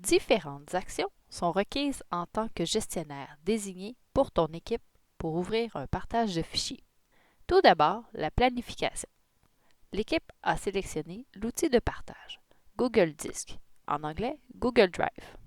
Différentes actions sont requises en tant que gestionnaire désigné pour ton équipe pour ouvrir un partage de fichiers. Tout d'abord, la planification. L'équipe a sélectionné l'outil de partage, Google Disk, en anglais Google Drive.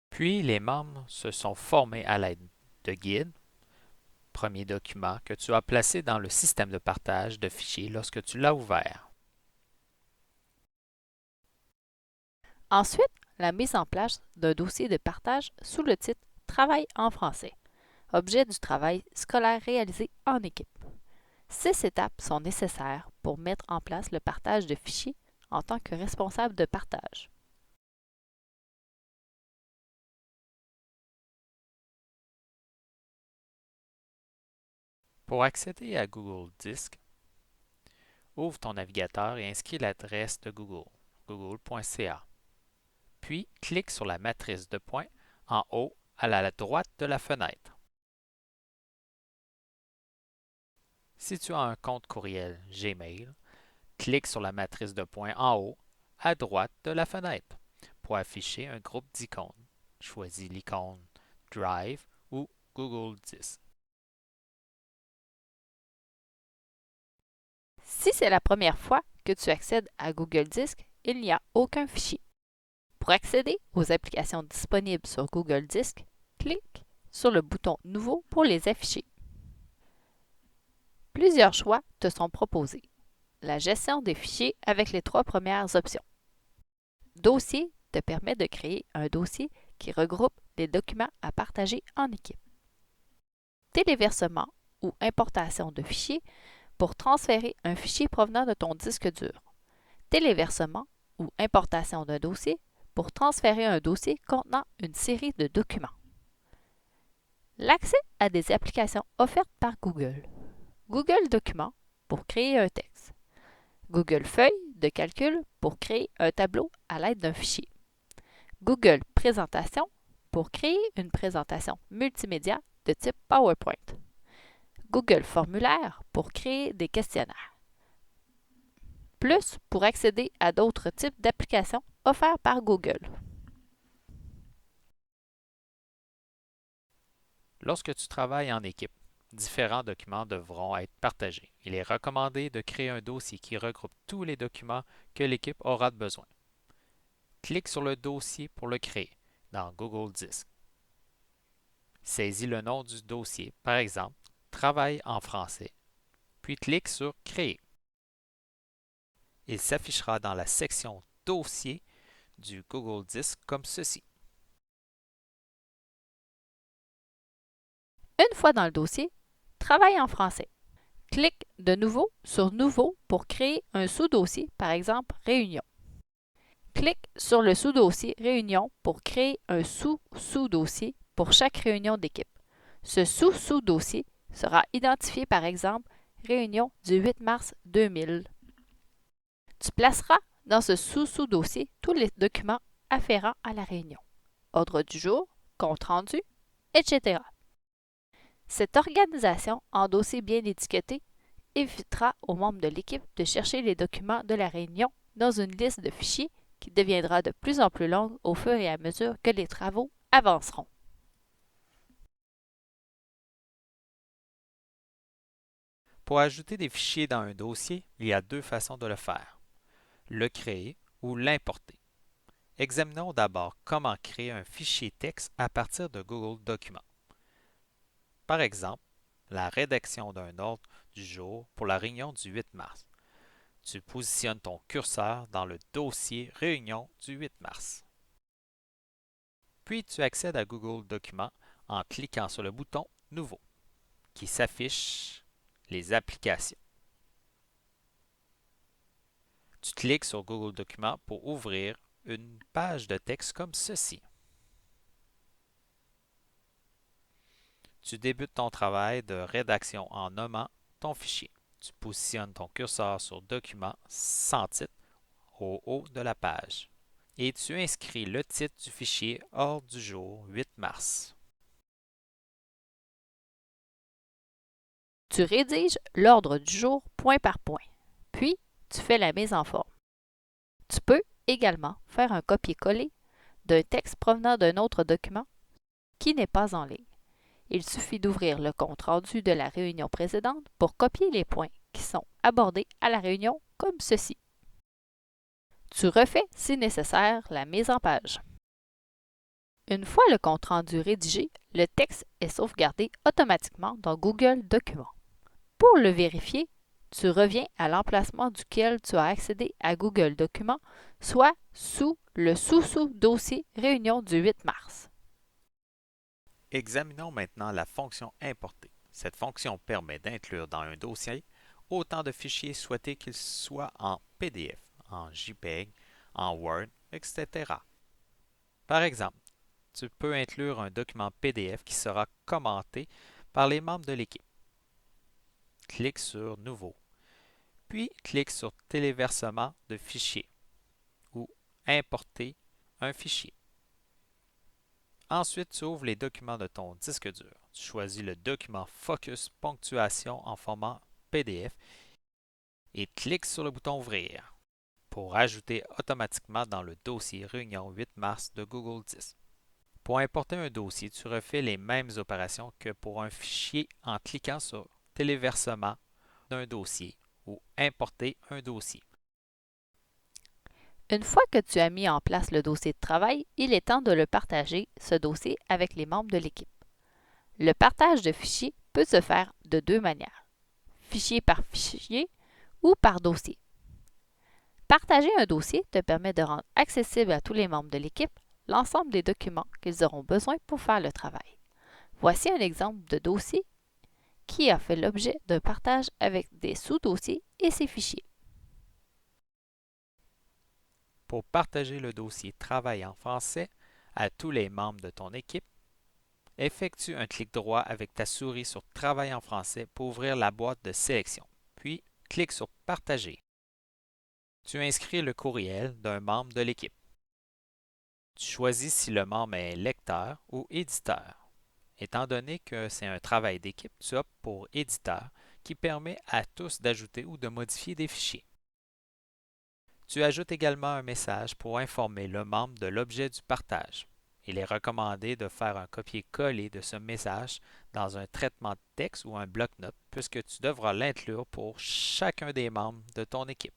Puis, les membres se sont formés à l'aide de guides, premier document que tu as placé dans le système de partage de fichiers lorsque tu l'as ouvert. Ensuite, la mise en place d'un dossier de partage sous le titre Travail en français, objet du travail scolaire réalisé en équipe. 6 étapes sont nécessaires pour mettre en place le partage de fichiers en tant que responsable de partage. Pour accéder à Google Disk, ouvre ton navigateur et inscris l'adresse de Google, google.ca. Puis, clique sur la matrice de points en haut à la droite de la fenêtre. Si tu as un compte courriel Gmail, clique sur la matrice de points en haut à droite de la fenêtre pour afficher un groupe d'icônes. Choisis l'icône Drive ou Google Disk. Si c'est la première fois que tu accèdes à Google Disk, il n'y a aucun fichier. Pour accéder aux applications disponibles sur Google Disk, clique sur le bouton Nouveau pour les afficher. Plusieurs choix te sont proposés. La gestion des fichiers avec les 3 premières options. Dossier te permet de créer un dossier qui regroupe les documents à partager en équipe. Téléversement ou importation de fichiers pour transférer un fichier provenant de ton disque dur. Téléversement ou importation d'un dossier pour transférer un dossier contenant une série de documents. L'accès à des applications offertes par Google. Google Documents pour créer un texte. Google Feuilles de calcul pour créer un tableau à l'aide d'un fichier. Google Présentation pour créer une présentation multimédia de type PowerPoint. Google Formulaire pour créer des questionnaires. Plus pour accéder à d'autres types d'applications offerts par Google. Lorsque tu travailles en équipe, différents documents devront être partagés. Il est recommandé de créer un dossier qui regroupe tous les documents que l'équipe aura besoin. Clique sur le dossier pour le créer dans Google Disk. Saisis le nom du dossier, par exemple Travail en français, puis clique sur Créer. Il s'affichera dans la section Dossier du Google Disk comme ceci. Une fois dans le dossier, Travail en français. Clique de nouveau sur Nouveau pour créer un sous-dossier, par exemple Réunion. Clique sur le sous-dossier Réunion pour créer un sous-sous-dossier pour chaque réunion d'équipe. Ce sous-sous-dossier sera identifié par exemple Réunion du 8 mars 2000. Tu placeras dans ce sous-sous-dossier tous les documents afférents à la réunion. Ordre du jour, compte rendu, etc. Cette organisation en dossier bien étiqueté évitera aux membres de l'équipe de chercher les documents de la réunion dans une liste de fichiers qui deviendra de plus en plus longue au fur et à mesure que les travaux avanceront. Pour ajouter des fichiers dans un dossier, il y a 2 façons de le faire, le créer ou l'importer. Examinons d'abord comment créer un fichier texte à partir de Google Documents. Par exemple, la rédaction d'un ordre du jour pour la réunion du 8 mars. Tu positionnes ton curseur dans le dossier Réunion du 8 mars. Puis tu accèdes à Google Documents en cliquant sur le bouton Nouveau, qui s'affiche les applications. Tu cliques sur Google Documents pour ouvrir une page de texte comme ceci. Tu débutes ton travail de rédaction en nommant ton fichier. Tu positionnes ton curseur sur Document sans titre au haut de la page et tu inscris le titre du fichier Ordre du jour 8 mars. Tu rédiges l'ordre du jour point par point, puis tu fais la mise en forme. Tu peux également faire un copier-coller d'un texte provenant d'un autre document qui n'est pas en ligne. Il suffit d'ouvrir le compte-rendu de la réunion précédente pour copier les points qui sont abordés à la réunion comme ceci. Tu refais, si nécessaire, la mise en page. Une fois le compte-rendu rédigé, le texte est sauvegardé automatiquement dans Google Documents. Pour le vérifier, tu reviens à l'emplacement duquel tu as accédé à Google Documents, soit sous le sous-dossier Réunion du 8 mars. Examinons maintenant la fonction importer. Cette fonction permet d'inclure dans un dossier autant de fichiers souhaités qu'ils soient en PDF, en JPEG, en Word, etc. Par exemple, tu peux inclure un document PDF qui sera commenté par les membres de l'équipe. Clique sur Nouveau, puis clique sur Téléversement de fichiers ou Importer un fichier. Ensuite, tu ouvres les documents de ton disque dur. Tu choisis le document Focus Ponctuation en format PDF et clique sur le bouton Ouvrir pour ajouter automatiquement dans le dossier Réunion 8 mars de Google Disc. Pour importer un dossier, tu refais les mêmes opérations que pour un fichier en cliquant sur Téléversement d'un dossier ou Importer un dossier. Une fois que tu as mis en place le dossier de travail, il est temps de le partager, ce dossier, avec les membres de l'équipe. Le partage de fichiers peut se faire de deux manières, fichier par fichier ou par dossier. Partager un dossier te permet de rendre accessible à tous les membres de l'équipe l'ensemble des documents qu'ils auront besoin pour faire le travail. Voici un exemple de dossier qui a fait l'objet d'un partage avec des sous-dossiers et ses fichiers. Pour partager le dossier Travail en français à tous les membres de ton équipe, effectue un clic droit avec ta souris sur Travail en français pour ouvrir la boîte de sélection, puis clique sur Partager. Tu inscris le courriel d'un membre de l'équipe. Tu choisis si le membre est lecteur ou éditeur. Étant donné que c'est un travail d'équipe, tu optes pour éditeur qui permet à tous d'ajouter ou de modifier des fichiers. Tu ajoutes également un message pour informer le membre de l'objet du partage. Il est recommandé de faire un copier-coller de ce message dans un traitement de texte ou un bloc-notes puisque tu devras l'inclure pour chacun des membres de ton équipe.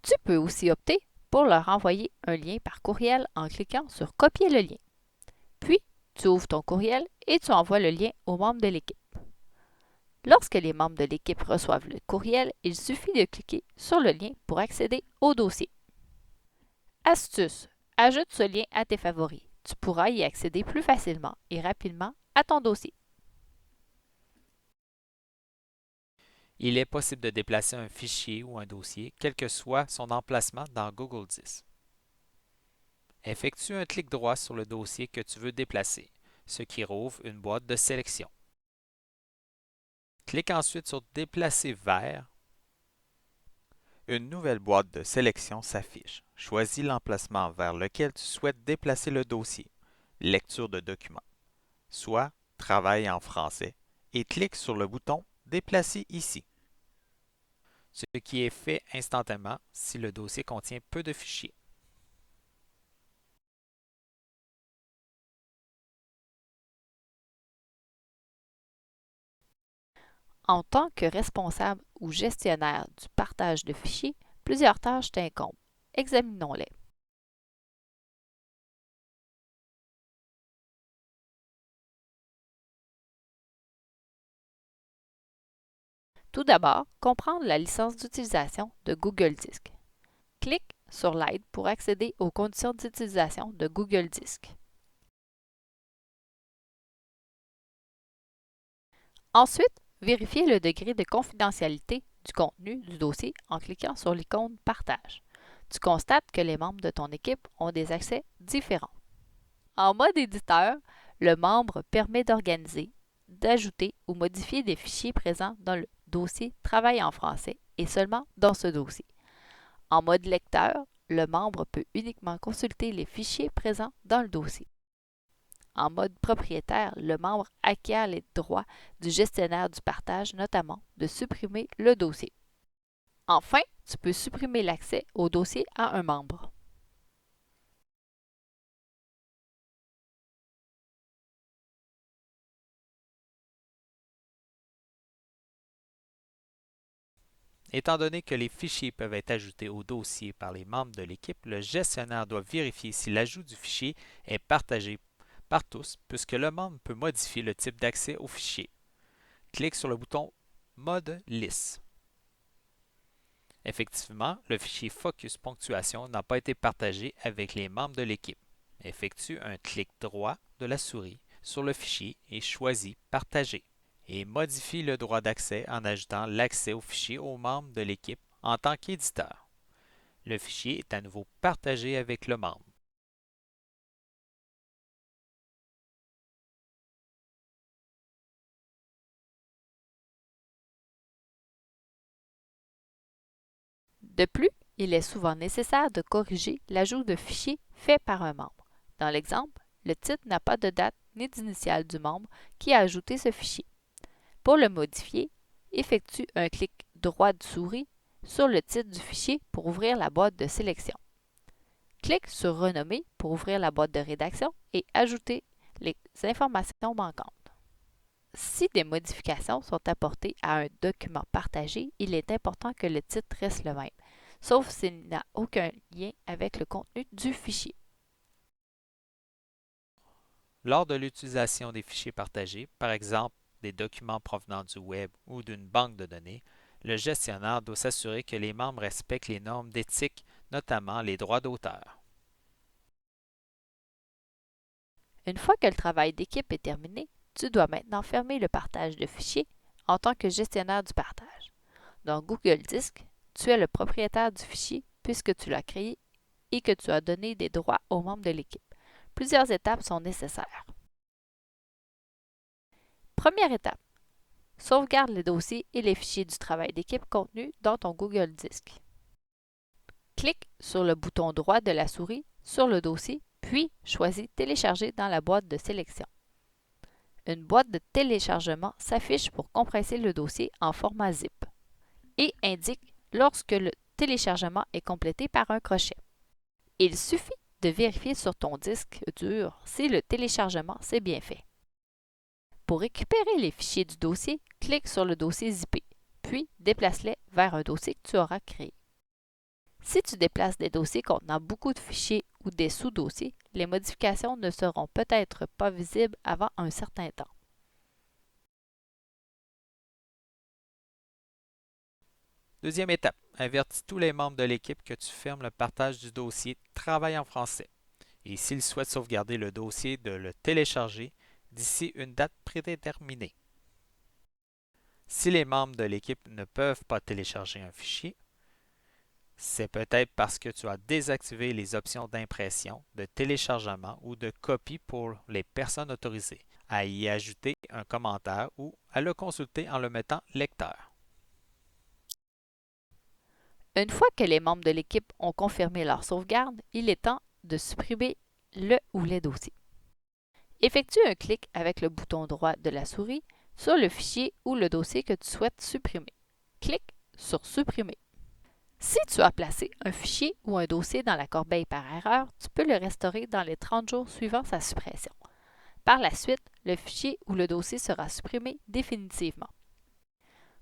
Tu peux aussi opter pour leur envoyer un lien par courriel en cliquant sur Copier le lien. Puis, tu ouvres ton courriel et tu envoies le lien aux membres de l'équipe. Lorsque les membres de l'équipe reçoivent le courriel, il suffit de cliquer sur le lien pour accéder au dossier. Astuce: ajoute ce lien à tes favoris. Tu pourras y accéder plus facilement et rapidement à ton dossier. Il est possible de déplacer un fichier ou un dossier, quel que soit son emplacement dans Google Disc. Effectue un clic droit sur le dossier que tu veux déplacer, ce qui rouvre une boîte de sélection. Clique ensuite sur Déplacer vers. Une nouvelle boîte de sélection s'affiche. Choisis l'emplacement vers lequel tu souhaites déplacer le dossier, Lecture de document, soit Travail en français, et clique sur le bouton Déplacer ici, ce qui est fait instantanément si le dossier contient peu de fichiers. En tant que responsable ou gestionnaire du partage de fichiers, plusieurs tâches t'incombent. Examinons-les. Tout d'abord, comprendre la licence d'utilisation de Google Disc. Clique sur l'aide pour accéder aux conditions d'utilisation de Google Disc. Ensuite, vérifiez le degré de confidentialité du contenu du dossier en cliquant sur l'icône Partage. Tu constates que les membres de ton équipe ont des accès différents. En mode éditeur, le membre permet d'organiser, d'ajouter ou modifier des fichiers présents dans le dossier Travail en français et seulement dans ce dossier. En mode lecteur, le membre peut uniquement consulter les fichiers présents dans le dossier. En mode propriétaire, le membre acquiert les droits du gestionnaire du partage, notamment de supprimer le dossier. Enfin, tu peux supprimer l'accès au dossier à un membre. Étant donné que les fichiers peuvent être ajoutés au dossier par les membres de l'équipe, le gestionnaire doit vérifier si l'ajout du fichier est partagé par tous, puisque le membre peut modifier le type d'accès au fichier. Clique sur le bouton Mode lisse. Effectivement, le fichier Focus Ponctuation n'a pas été partagé avec les membres de l'équipe. Effectue un clic droit de la souris sur le fichier et choisis Partager. Et modifie le droit d'accès en ajoutant l'accès au fichier aux membres de l'équipe en tant qu'éditeur. Le fichier est à nouveau partagé avec le membre. De plus, il est souvent nécessaire de corriger l'ajout de fichier fait par un membre. Dans l'exemple, le titre n'a pas de date ni d'initiale du membre qui a ajouté ce fichier. Pour le modifier, effectue un clic droit de souris sur le titre du fichier pour ouvrir la boîte de sélection. Clique sur Renommer pour ouvrir la boîte de rédaction et ajouter les informations manquantes. Si des modifications sont apportées à un document partagé, il est important que le titre reste le même, sauf s'il n'a aucun lien avec le contenu du fichier. Lors de l'utilisation des fichiers partagés, par exemple des documents provenant du web ou d'une banque de données, le gestionnaire doit s'assurer que les membres respectent les normes d'éthique, notamment les droits d'auteur. Une fois que le travail d'équipe est terminé, tu dois maintenant fermer le partage de fichiers en tant que gestionnaire du partage. Dans Google Disc, tu es le propriétaire du fichier puisque tu l'as créé et que tu as donné des droits aux membres de l'équipe. Plusieurs étapes sont nécessaires. Première étape. Sauvegarde les dossiers et les fichiers du travail d'équipe contenus dans ton Google Disc. Clique sur le bouton droit de la souris sur le dossier, puis choisis Télécharger dans la boîte de sélection. Une boîte de téléchargement s'affiche pour compresser le dossier en format zip et indique lorsque le téléchargement est complété par un crochet. Il suffit de vérifier sur ton disque dur si le téléchargement s'est bien fait. Pour récupérer les fichiers du dossier, clique sur le dossier zippé, puis déplace-les vers un dossier que tu auras créé. Si tu déplaces des dossiers contenant beaucoup de fichiers ou des sous-dossiers, les modifications ne seront peut-être pas visibles avant un certain temps. Deuxième étape, avertis tous les membres de l'équipe que tu fermes le partage du dossier Travail en français et s'ils souhaitent sauvegarder le dossier, de le télécharger d'ici une date prédéterminée. Si les membres de l'équipe ne peuvent pas télécharger un fichier, c'est peut-être parce que tu as désactivé les options d'impression, de téléchargement ou de copie pour les personnes autorisées, à y ajouter un commentaire ou à le consulter en le mettant lecteur. Une fois que les membres de l'équipe ont confirmé leur sauvegarde, il est temps de supprimer le ou les dossiers. Effectue un clic avec le bouton droit de la souris sur le fichier ou le dossier que tu souhaites supprimer. Clique sur Supprimer. Si tu as placé un fichier ou un dossier dans la corbeille par erreur, tu peux le restaurer dans les 30 jours suivant sa suppression. Par la suite, le fichier ou le dossier sera supprimé définitivement.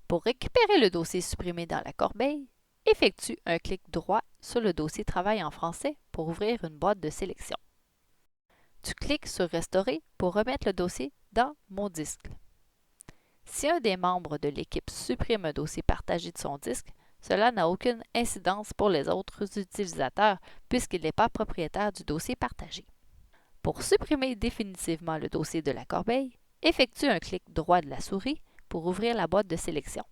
Pour récupérer le dossier supprimé dans la corbeille, effectue un clic droit sur le dossier Travail en français pour ouvrir une boîte de sélection. Tu cliques sur Restaurer pour remettre le dossier dans Mon disque. Si un des membres de l'équipe supprime un dossier partagé de son disque, cela n'a aucune incidence pour les autres utilisateurs puisqu'il n'est pas propriétaire du dossier partagé. Pour supprimer définitivement le dossier de la corbeille, effectue un clic droit de la souris pour ouvrir la boîte de sélection.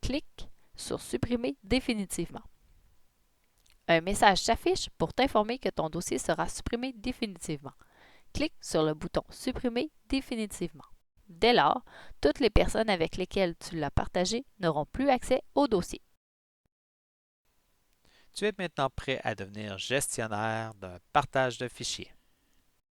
Clique sur Supprimer définitivement. Un message s'affiche pour t'informer que ton dossier sera supprimé définitivement. Clique sur le bouton Supprimer définitivement. Dès lors, toutes les personnes avec lesquelles tu l'as partagé n'auront plus accès au dossier. Tu es maintenant prêt à devenir gestionnaire d'un partage de fichiers.